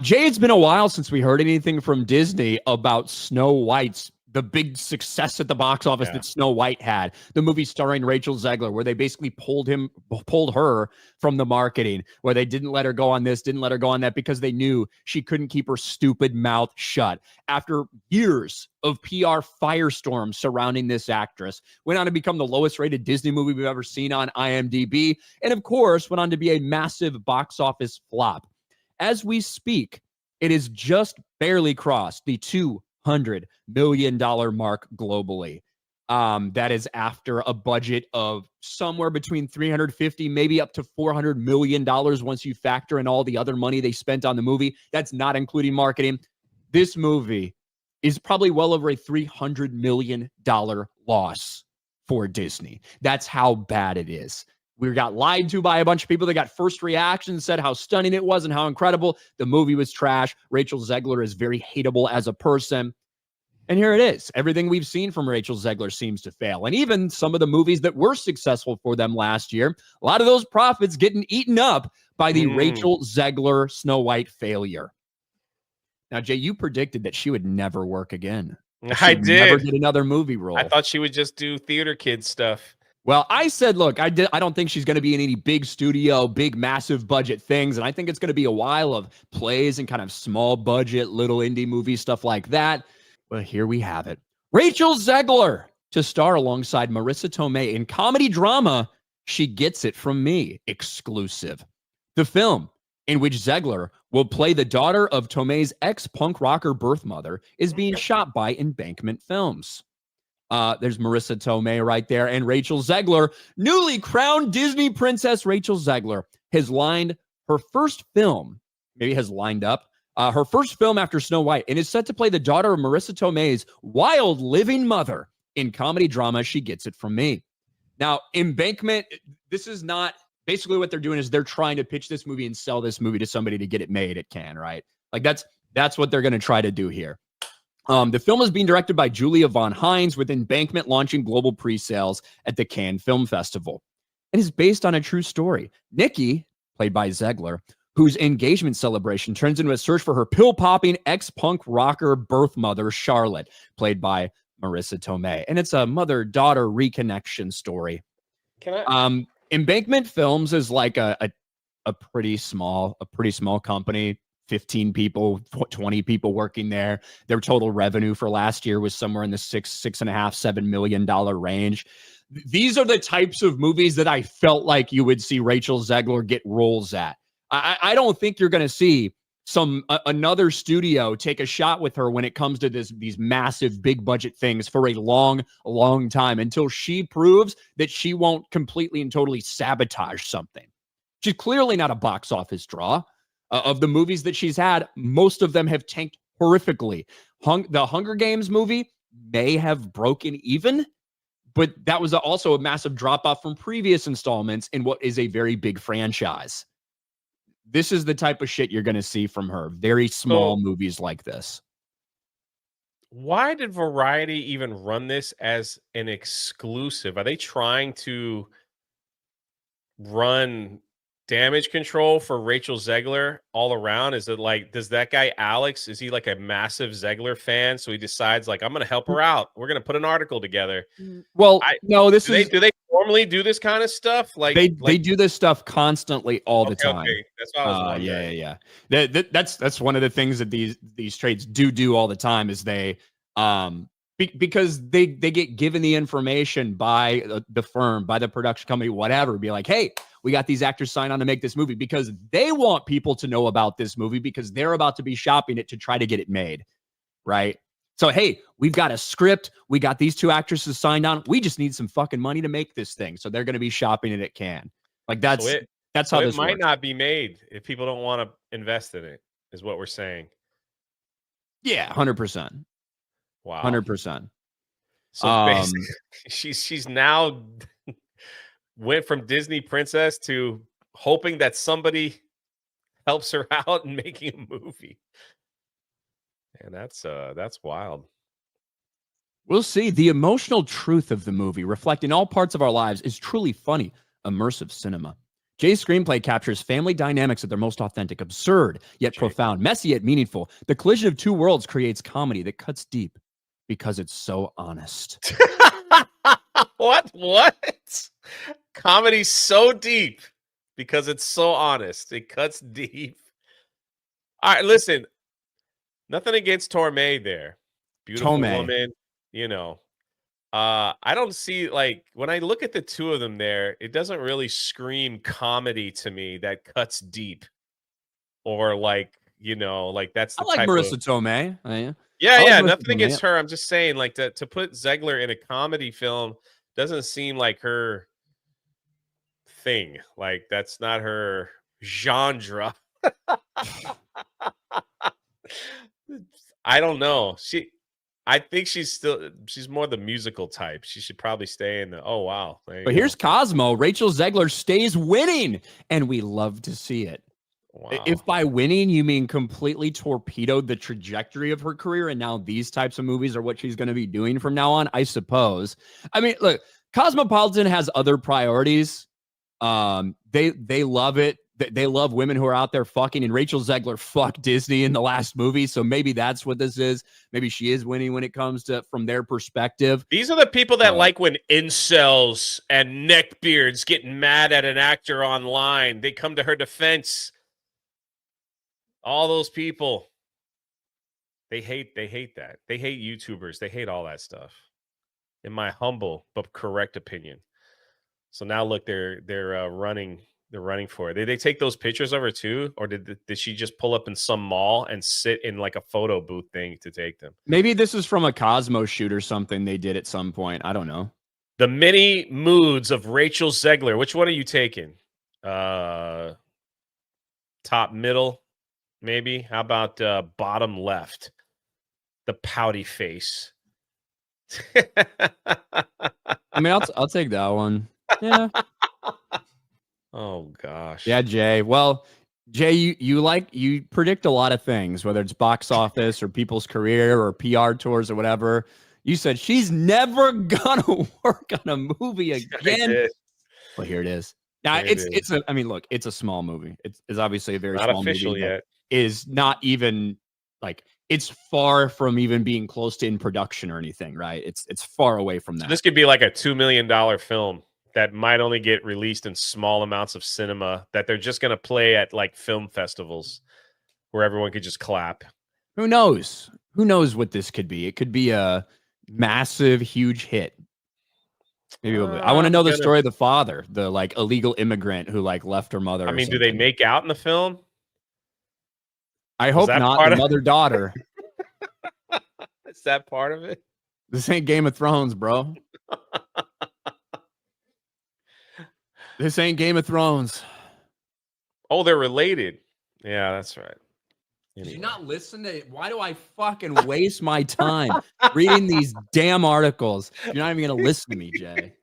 Jay, it's been a while since we heard anything from Disney about Snow White's the big success at the box office Yeah. that Snow White had. The movie starring Rachel Zegler, where they basically pulled her from the marketing, where they didn't let her go on this, didn't let her go on that, because they knew she couldn't keep her stupid mouth shut. After years of PR firestorm surrounding this actress, went on to become the lowest rated Disney movie we've ever seen on IMDb, and of course, went on to be a massive box office flop. As we speak, it has just barely crossed the $200 million mark globally. That is after a budget of somewhere between $350, maybe up to $400 million once you factor in all the other money they spent on the movie. That's not including marketing. This movie is probably well over a $300 million loss for Disney. That's how bad it is. We got lied to by a bunch of people that got first reactions, said how stunning it was and how incredible. The movie was trash. Rachel Zegler is very hateable as a person. And here it is. Everything we've seen from Rachel Zegler seems to fail. And even some of the movies that were successful for them last year, a lot of those profits getting eaten up by the Rachel Zegler Snow White failure. Now, Jay, you predicted that she would never work again. I did. Never get another movie role. I thought she would just do theater kid stuff. Well, I said, look, I don't think she's going to be in any big studio, big, massive budget things. And I think it's going to be a while of plays and kind of small budget, little indie movie stuff like that. Well, here we have it. Rachel Zegler to star alongside Marissa Tomei in comedy drama She Gets It From Me, exclusive. The film, in which Zegler will play the daughter of Tomei's ex-punk rocker birth mother, is being shot by Embankment Films. There's Marissa Tomei right there, and Rachel Zegler, newly crowned Disney princess Rachel Zegler, has lined her first film, maybe has lined up, her first film after Snow White, and is set to play the daughter of Marissa Tomei's wild living mother in comedy drama She Gets It From Me. Now, Embankment, this is not, basically what they're doing is they're trying to pitch this movie and sell this movie to somebody to get it made at Cannes, right? Like that's what they're going to try to do here. The film is being directed by Julia von Hines, with Embankment launching global pre-sales at the Cannes Film Festival. It is based on a true story. Nikki, played by Zegler, whose engagement celebration turns into a search for her pill-popping ex-punk rocker birth mother, Charlotte, played by Marissa Tomei. And it's a mother-daughter reconnection story. Embankment Films is like a pretty small company. 15 people, 20 people working there. Their total revenue for last year was somewhere in the $6.5–7 million range. These are the types of movies that I felt like you would see Rachel Zegler get roles at. I don't think you're going to see another studio take a shot with her when it comes to these massive big budget things for a long time, until she proves that she won't completely and totally sabotage something. She's clearly not a box office draw. Of the movies that she's had, most of them have tanked horrifically. The Hunger Games movie may have broken even, but that was also a massive drop-off from previous installments in what is a very big franchise. This is the type of shit you're going to see from her. Very small movies like this. Why did Variety even run this as an exclusive? Are they trying to run damage control for Rachel Zegler all around? Is it like, does that guy Alex, is he like a massive Zegler fan, so he decides like, I'm gonna help her out, we're gonna put an article together? Well, no, do they normally do this kind of stuff? Like they do this stuff constantly all the time. Okay. That's what I was wondering. Yeah. That's one of the things that these trades do all the time, is they because they get given the information by the firm, by the production company, whatever, be like, hey, we got these actors signed on to make this movie, because they want people to know about this movie, because they're about to be shopping it to try to get it made, right? So, hey, we've got a script. We got these two actresses signed on. We just need some fucking money to make this thing. So they're going to be shopping it at Cannes. Like that's how this might works. not be made if people don't want to invest in it, is what we're saying. Yeah, 100%. Wow, 100%. So basically, she's now went from Disney princess to hoping that somebody helps her out and making a movie. And that's wild. We'll see. The emotional truth of the movie, reflecting all parts of our lives, is truly funny, immersive cinema. Jay's screenplay captures family dynamics at their most authentic, absurd, yet profound, messy yet meaningful. The collision of two worlds creates comedy that cuts deep because it's so honest. What? Comedy's so deep because it's so honest. It cuts deep. All right, listen. Nothing against Torme there. Beautiful woman, you know. I don't see, like, when I look at the two of them there, it doesn't really scream comedy to me that cuts deep. Or like, you know, like that's the I like type Marissa of Tomei. yeah, nothing against her. I'm just saying, like, to put Zegler in a comedy film doesn't seem like her thing. Like, that's not her genre. I don't know. I think she's more the musical type. She should probably stay in the oh wow. But here's Cosmo. Rachel Zegler stays winning, and we love to see it. Wow. If by winning you mean completely torpedoed the trajectory of her career, and now these types of movies are what she's going to be doing from now on, I suppose. I mean, look, Cosmopolitan has other priorities. They love it. They love women who are out there fucking, and Rachel Zegler fucked Disney in the last movie. So maybe that's what this is. Maybe she is winning when it comes to from their perspective. These are the people that like when incels and neckbeards get mad at an actor online. They come to her defense. All those people. They hate that. They hate YouTubers. They hate all that stuff. In my humble but correct opinion. So now look, they're running. They're running for it. Did they take those pictures of her too, or did she just pull up in some mall and sit in like a photo booth thing to take them? Maybe this is from a Cosmo shoot or something they did at some point. I don't know. The many moods of Rachel Zegler. Which one are you taking? Top middle, maybe. How about bottom left? The pouty face. I mean, I'll take that one. Yeah. Oh gosh. Yeah, Jay. Well, Jay, you predict a lot of things, whether it's box office or people's career or PR tours or whatever. You said she's never gonna work on a movie again. Well, here it is. Now I mean, look, it's a small movie. It's obviously a very not small official movie. Yet. Is not even like it's far from even being close to in production or anything, right? It's far away from that. So this could be like a $2 million film that might only get released in small amounts of cinema that they're just going to play at like film festivals where everyone could just clap. Who knows? Who knows what this could be? It could be a massive, huge hit. Maybe a little bit. I want to know the story of the father, the like illegal immigrant who like left her mother. I mean, do they make out in the film? I hope not. The mother-daughter. Is that part of it? This ain't Game of Thrones, bro. This ain't Game of Thrones. Oh, they're related. Yeah, that's right. Anyway. Did you not listen to it? Why do I fucking waste my time reading these damn articles? You're not even going to listen to me, Jay.